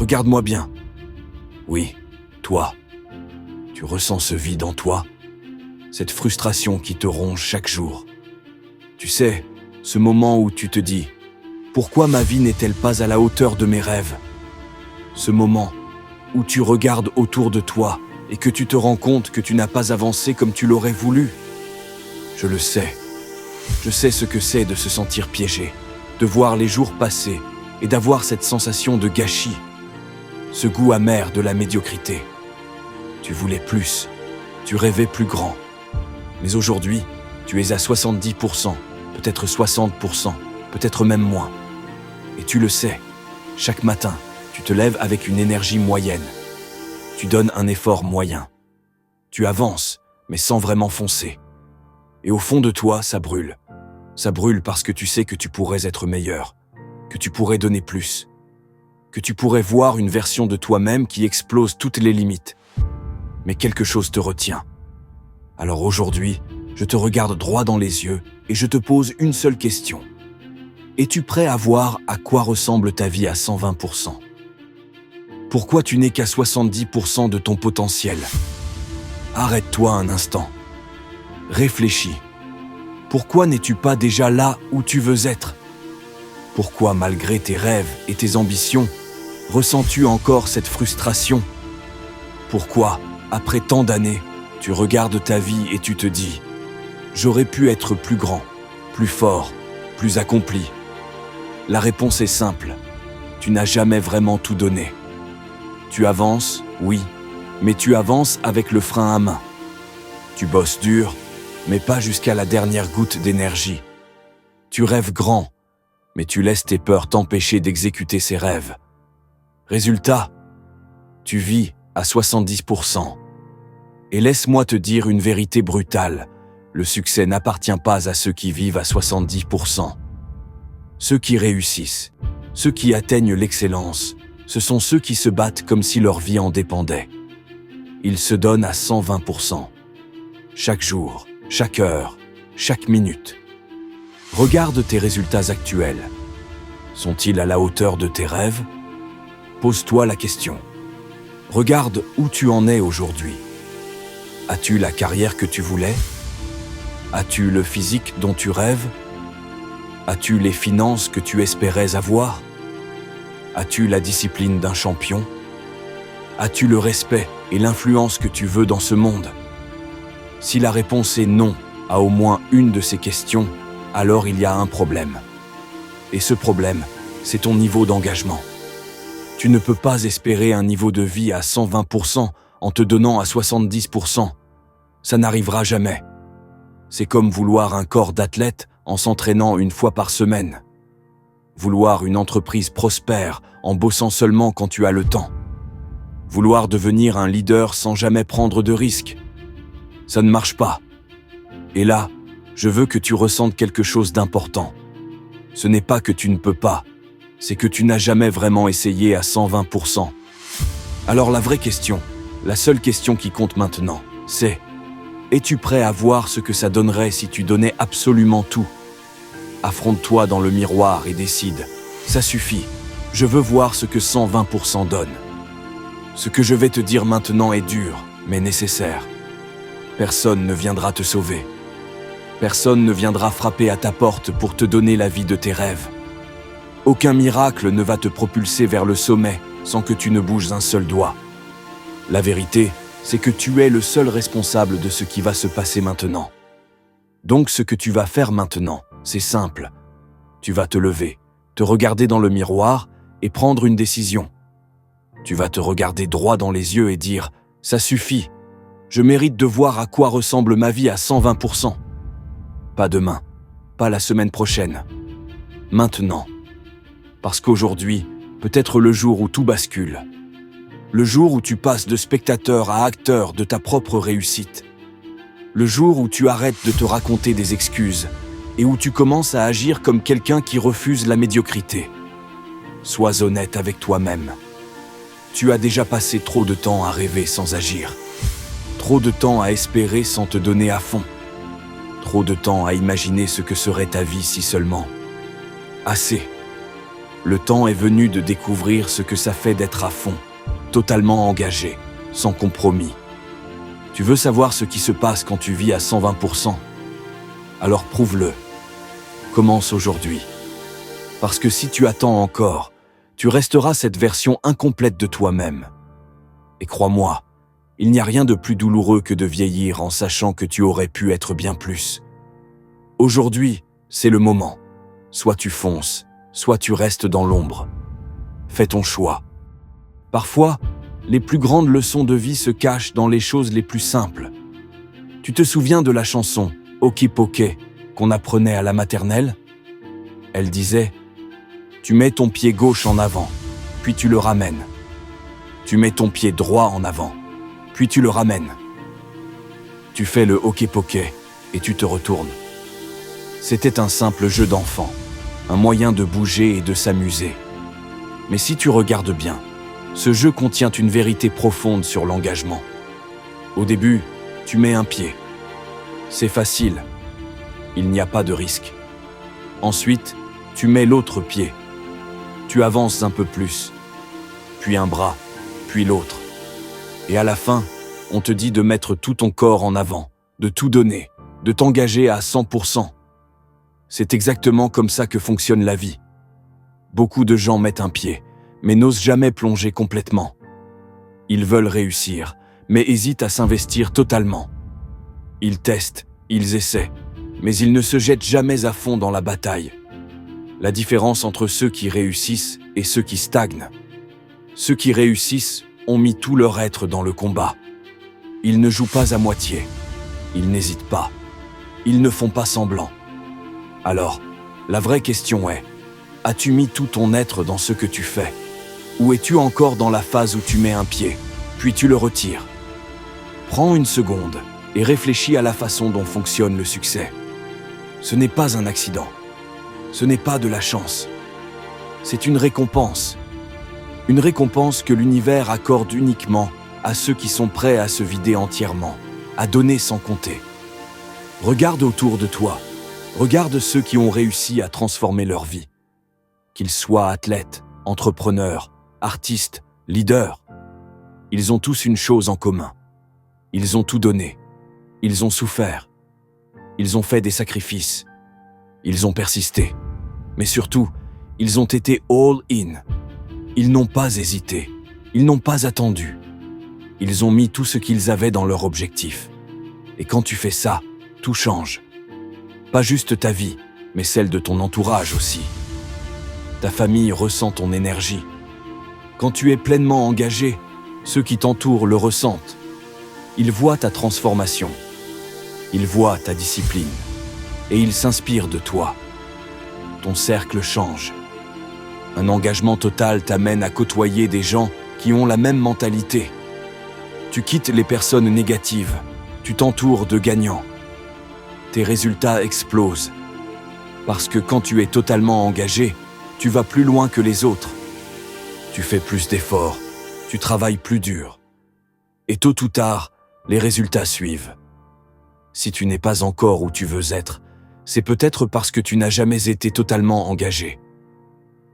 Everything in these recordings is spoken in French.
Regarde-moi bien. Oui, toi. Tu ressens ce vide en toi, cette frustration qui te ronge chaque jour. Tu sais, ce moment où tu te dis « Pourquoi ma vie n'est-elle pas à la hauteur de mes rêves ?» Ce moment où tu regardes autour de toi et que tu te rends compte que tu n'as pas avancé comme tu l'aurais voulu. Je le sais. Je sais ce que c'est de se sentir piégé, de voir les jours passer et d'avoir cette sensation de gâchis, ce goût amer de la médiocrité. Tu voulais plus, tu rêvais plus grand. Mais aujourd'hui, tu es à 70%, peut-être 60%, peut-être même moins. Et tu le sais, chaque matin, tu te lèves avec une énergie moyenne. Tu donnes un effort moyen. Tu avances, mais sans vraiment foncer. Et au fond de toi, ça brûle. Ça brûle parce que tu sais que tu pourrais être meilleur, que tu pourrais donner plus, que tu pourrais voir une version de toi-même qui explose toutes les limites. Mais quelque chose te retient. Alors aujourd'hui, je te regarde droit dans les yeux et je te pose une seule question. Es-tu prêt à voir à quoi ressemble ta vie à 120%? Pourquoi tu n'es qu'à 70% de ton potentiel? Arrête-toi un instant. Réfléchis. Pourquoi n'es-tu pas déjà là où tu veux être? Pourquoi, malgré tes rêves et tes ambitions, ressens-tu encore cette frustration? Pourquoi, après tant d'années, tu regardes ta vie et tu te dis « J'aurais pu être plus grand, plus fort, plus accompli ». La réponse est simple. Tu n'as jamais vraiment tout donné. Tu avances, oui, mais tu avances avec le frein à main. Tu bosses dur, mais pas jusqu'à la dernière goutte d'énergie. Tu rêves grand, mais tu laisses tes peurs t'empêcher d'exécuter ces rêves. Résultat, tu vis à 70%. Et laisse-moi te dire une vérité brutale, le succès n'appartient pas à ceux qui vivent à 70%. Ceux qui réussissent, ceux qui atteignent l'excellence, ce sont ceux qui se battent comme si leur vie en dépendait. Ils se donnent à 120%. Chaque jour, chaque heure, chaque minute. Regarde tes résultats actuels. Sont-ils à la hauteur de tes rêves? Pose-toi la question. Regarde où tu en es aujourd'hui. As-tu la carrière que tu voulais? As-tu le physique dont tu rêves? As-tu les finances que tu espérais avoir? As-tu la discipline d'un champion? As-tu le respect et l'influence que tu veux dans ce monde? Si la réponse est non à au moins une de ces questions, alors il y a un problème. Et ce problème, c'est ton niveau d'engagement. Tu ne peux pas espérer un niveau de vie à 120% en te donnant à 70%. Ça n'arrivera jamais. C'est comme vouloir un corps d'athlète en s'entraînant une fois par semaine. Vouloir une entreprise prospère en bossant seulement quand tu as le temps. Vouloir devenir un leader sans jamais prendre de risques. Ça ne marche pas. Et là, je veux que tu ressentes quelque chose d'important. Ce n'est pas que tu ne peux pas, c'est que tu n'as jamais vraiment essayé à 120%. Alors la vraie question, la seule question qui compte maintenant, c'est: es-tu prêt à voir ce que ça donnerait si tu donnais absolument tout? Affronte-toi dans le miroir et décide. Ça suffit. Je veux voir ce que 120% donne. Ce que je vais te dire maintenant est dur, mais nécessaire. Personne ne viendra te sauver. Personne ne viendra frapper à ta porte pour te donner la vie de tes rêves. Aucun miracle ne va te propulser vers le sommet sans que tu ne bouges un seul doigt. La vérité, c'est que tu es le seul responsable de ce qui va se passer maintenant. Donc ce que tu vas faire maintenant, c'est simple. Tu vas te lever, te regarder dans le miroir et prendre une décision. Tu vas te regarder droit dans les yeux et dire « Ça suffit, je mérite de voir à quoi ressemble ma vie à 120%. » Pas demain, pas la semaine prochaine. Maintenant. Parce qu'aujourd'hui, peut être le jour où tout bascule. Le jour où tu passes de spectateur à acteur de ta propre réussite. Le jour où tu arrêtes de te raconter des excuses et où tu commences à agir comme quelqu'un qui refuse la médiocrité. Sois honnête avec toi-même. Tu as déjà passé trop de temps à rêver sans agir. Trop de temps à espérer sans te donner à fond. Trop de temps à imaginer ce que serait ta vie si seulement. Assez. Le temps est venu de découvrir ce que ça fait d'être à fond, totalement engagé, sans compromis. Tu veux savoir ce qui se passe quand tu vis à 120%? Alors prouve-le. Commence aujourd'hui. Parce que si tu attends encore, tu resteras cette version incomplète de toi-même. Et crois-moi, il n'y a rien de plus douloureux que de vieillir en sachant que tu aurais pu être bien plus. Aujourd'hui, c'est le moment. Soit tu fonces, soit tu restes dans l'ombre. Fais ton choix. Parfois, les plus grandes leçons de vie se cachent dans les choses les plus simples. Tu te souviens de la chanson « Hockey-Poké » qu'on apprenait à la maternelle? Elle disait « Tu mets ton pied gauche en avant, puis tu le ramènes. Tu mets ton pied droit en avant, puis tu le ramènes. Tu fais le hockey-poké et tu te retournes. » C'était un simple jeu d'enfant, un moyen de bouger et de s'amuser. Mais si tu regardes bien, ce jeu contient une vérité profonde sur l'engagement. Au début, tu mets un pied. C'est facile. Il n'y a pas de risque. Ensuite, tu mets l'autre pied. Tu avances un peu plus. Puis un bras, puis l'autre. Et à la fin, on te dit de mettre tout ton corps en avant, de tout donner, de t'engager à 100%. C'est exactement comme ça que fonctionne la vie. Beaucoup de gens mettent un pied, mais n'osent jamais plonger complètement. Ils veulent réussir, mais hésitent à s'investir totalement. Ils testent, ils essaient, mais ils ne se jettent jamais à fond dans la bataille. La différence entre ceux qui réussissent et ceux qui stagnent. Ceux qui réussissent ont mis tout leur être dans le combat. Ils ne jouent pas à moitié. Ils n'hésitent pas. Ils ne font pas semblant. Alors, la vraie question est, as-tu mis tout ton être dans ce que tu fais? Ou es-tu encore dans la phase où tu mets un pied, puis tu le retires? Prends une seconde et réfléchis à la façon dont fonctionne le succès. Ce n'est pas un accident. Ce n'est pas de la chance. C'est une récompense. Une récompense que l'univers accorde uniquement à ceux qui sont prêts à se vider entièrement, à donner sans compter. Regarde autour de toi. Regarde ceux qui ont réussi à transformer leur vie. Qu'ils soient athlètes, entrepreneurs, artistes, leaders. Ils ont tous une chose en commun. Ils ont tout donné. Ils ont souffert. Ils ont fait des sacrifices. Ils ont persisté. Mais surtout, ils ont été all in. Ils n'ont pas hésité. Ils n'ont pas attendu. Ils ont mis tout ce qu'ils avaient dans leur objectif. Et quand tu fais ça, tout change. Pas juste ta vie, mais celle de ton entourage aussi. Ta famille ressent ton énergie. Quand tu es pleinement engagé, ceux qui t'entourent le ressentent. Ils voient ta transformation. Ils voient ta discipline. Et ils s'inspirent de toi. Ton cercle change. Un engagement total t'amène à côtoyer des gens qui ont la même mentalité. Tu quittes les personnes négatives. Tu t'entoures de gagnants. Tes résultats explosent. Parce que quand tu es totalement engagé, tu vas plus loin que les autres. Tu fais plus d'efforts, tu travailles plus dur. Et tôt ou tard, les résultats suivent. Si tu n'es pas encore où tu veux être, c'est peut-être parce que tu n'as jamais été totalement engagé.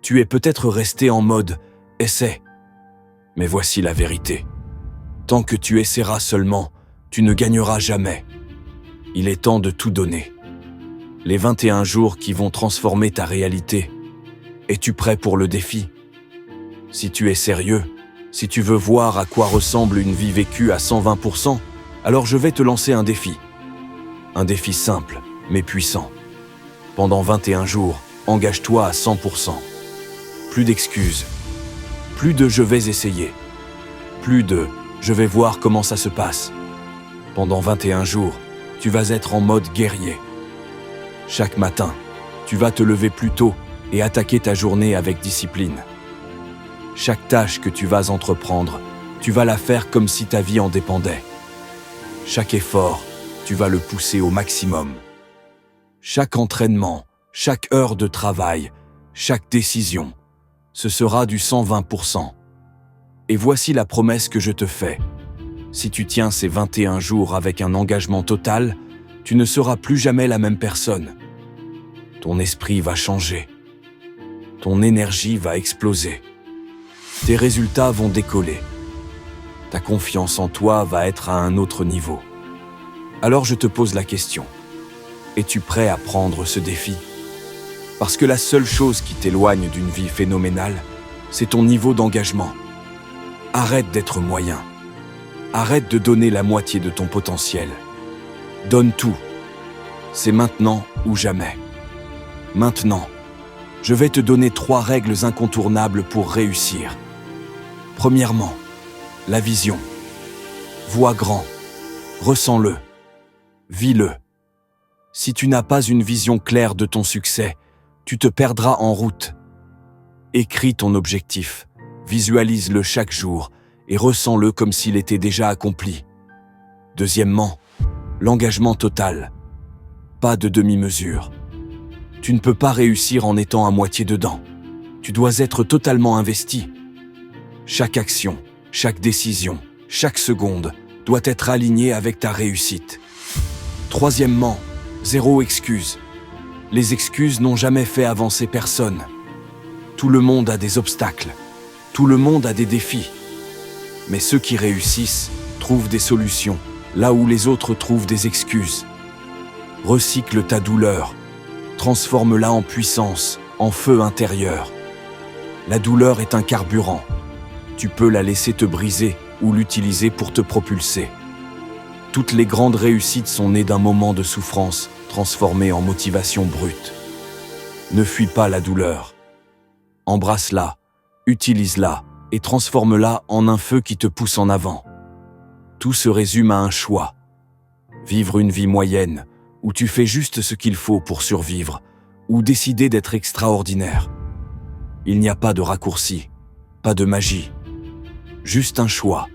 Tu es peut-être resté en mode « essaie ». Mais voici la vérité. Tant que tu essaieras seulement, tu ne gagneras jamais. Il est temps de tout donner. Les 21 jours qui vont transformer ta réalité. Es-tu prêt pour le défi? Si tu es sérieux, si tu veux voir à quoi ressemble une vie vécue à 120%, alors je vais te lancer un défi. Un défi simple, mais puissant. Pendant 21 jours, engage-toi à 100%. Plus d'excuses. Plus de « je vais essayer ». Plus de « je vais voir comment ça se passe ». Pendant 21 jours, tu vas être en mode guerrier. Chaque matin, tu vas te lever plus tôt et attaquer ta journée avec discipline. Chaque tâche que tu vas entreprendre, tu vas la faire comme si ta vie en dépendait. Chaque effort, tu vas le pousser au maximum. Chaque entraînement, chaque heure de travail, chaque décision, ce sera du 120%. Et voici la promesse que je te fais. Si tu tiens ces 21 jours avec un engagement total, tu ne seras plus jamais la même personne. Ton esprit va changer. ton énergie va exploser. Tes résultats vont décoller. Ta confiance en toi va être à un autre niveau. Alors je te pose la question. Es-tu prêt à prendre ce défi? Parce que la seule chose qui t'éloigne d'une vie phénoménale, c'est ton niveau d'engagement. Arrête d'être moyen. Arrête de donner la moitié de ton potentiel. Donne tout. C'est maintenant ou jamais. Maintenant, je vais te donner 3 règles incontournables pour réussir. Premièrement, la vision. Vois grand. Ressens-le. Vis-le. Si tu n'as pas une vision claire de ton succès, tu te perdras en route. Écris ton objectif, visualise-le chaque jour et ressens-le comme s'il était déjà accompli. Deuxièmement, l'engagement total. Pas de demi-mesure. Tu ne peux pas réussir en étant à moitié dedans. Tu dois être totalement investi. Chaque action, chaque décision, chaque seconde doit être alignée avec ta réussite. Troisièmement, 0 excuse. Les excuses n'ont jamais fait avancer personne. Tout le monde a des obstacles. Tout le monde a des défis. Mais ceux qui réussissent trouvent des solutions, là où les autres trouvent des excuses. Recycle ta douleur. Transforme-la en puissance, en feu intérieur. La douleur est un carburant. Tu peux la laisser te briser ou l'utiliser pour te propulser. Toutes les grandes réussites sont nées d'un moment de souffrance transformé en motivation brute. Ne fuis pas la douleur. Embrasse-la, utilise-la et transforme-la en un feu qui te pousse en avant. Tout se résume à un choix. Vivre une vie moyenne, où tu fais juste ce qu'il faut pour survivre, ou décider d'être extraordinaire. Il n'y a pas de raccourci, pas de magie. Juste un choix.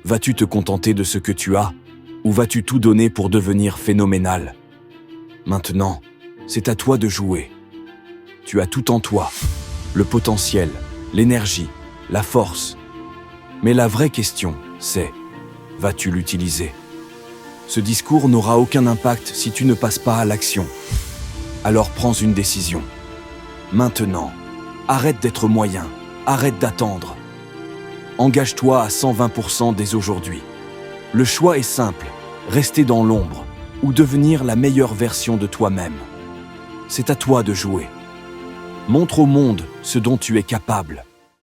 Vas-tu te contenter de ce que tu as, ou vas-tu tout donner pour devenir phénoménal? Maintenant, c'est à toi de jouer. Tu as tout en toi, le potentiel, l'énergie, la force. Mais la vraie question, c'est, vas-tu l'utiliser? Ce discours n'aura aucun impact si tu ne passes pas à l'action. Alors prends une décision. Maintenant, arrête d'être moyen, arrête d'attendre. Engage-toi à 120% dès aujourd'hui. Le choix est simple, rester dans l'ombre ou devenir la meilleure version de toi-même. C'est à toi de jouer. Montre au monde ce dont tu es capable.